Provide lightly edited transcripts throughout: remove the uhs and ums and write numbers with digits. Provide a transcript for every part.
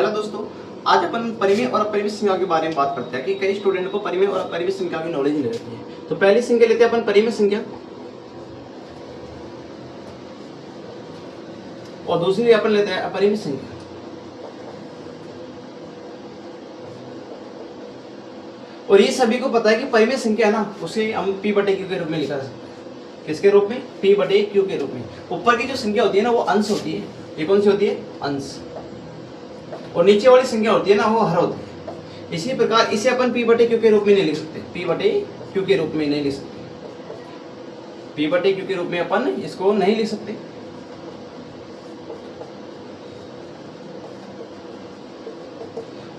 Hello दोस्तों, आज अपन परिमेय और अपरिमेय संख्या के बारे में बात करते हैं कि कई स्टूडेंट को परिमेय और अपरिमेय संख्या की नॉलेज नहीं रहती है। तो पहली संख्या लेते हैं अपन परिमेय संख्या और दूसरी अपन लेते हैं अपरिमेय संख्या। और ये सभी को पता है कि परिमेय संख्या है ना, उसे हम p बटे q के रूप में लिखा जा सकता है। किसके रूप में? p बटे q के रूप में। ऊपर की जो संख्या होती है ना वो अंश होती है। ये कौन सी होती है? अंश। और नीचे वाली संख्या होती है ना वो हर होती है। इसी प्रकार इसे अपन p बटे q के रूप में नहीं लिख सकते। p बटे q के रूप में नहीं लिख सकते। p बटे q के रूप में अपन इसको नहीं लिख सकते।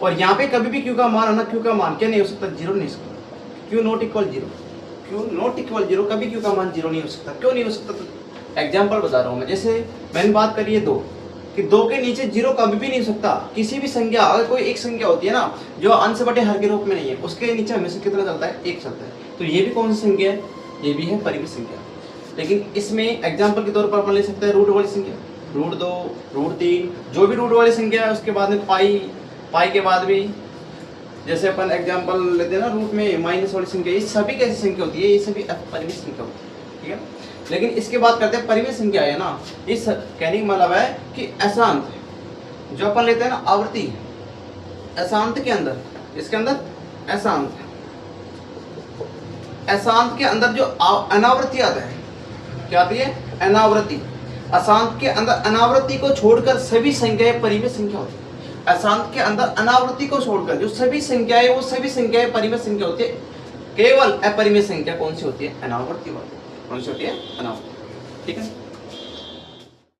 और यहाँ पे कभी भी q का मान है ना, q का मान क्या नहीं हो सकता? जीरो नहीं हो सकता। q not equal zero, q not equal zero, कभी q का मान जीरो नहीं हो सकता। क्यों नहीं हो सकता? तो एग्जाम्पल बता रहा हूँ मैं। जैसे मैंने बात करी है दो, कि दो के नीचे जीरो कभी भी नहीं हो सकता। किसी भी संख्या, अगर कोई एक संख्या होती है ना जो अंश बटे हर के रूप में नहीं है, उसके नीचे हमेशा कितना चलता है? एक चलता है। तो ये भी कौन सी संख्या है? ये भी है परिमेय संख्या। लेकिन इसमें एग्जाम्पल के तौर पर अपन ले सकते हैं रूट वाली संख्या, रूट 2, रूट 3, जो भी रूट वाली संख्या है। उसके बाद में पाई के बाद भी जैसे अपन एग्जाम्पल लेते हैं ना रूट में माइनस वाली संख्या, ये सभी कैसी संख्या होती है? ये सभी अपरिमेय संख्या होती है। ठीक है। लेकिन इसके बाद करते हैं परिमेय संख्या है ना, इस कहने का मतलब है कि अशांत जो अपन लेते हैं ना आवृत्ति, अशांत के अंदर, इसके अंदर अशांत, अशांत के अंदर जो अनावृत्ति आता है, क्या आती है? अनावृत्ति। अशांत के अंदर अनावृत्ति को छोड़कर सभी संख्याएं परिमेय संख्या होती है। अशांत के अंदर अनावृत्ति को छोड़कर जो सभी संख्याएं, वो सभी संख्याएं परिमेय संख्या होती है। केवल अपरिमेय संख्या कौन सी होती है? अनावृत्ति वाली। कौन सी होती है? अनावृत्ति। ठीक है।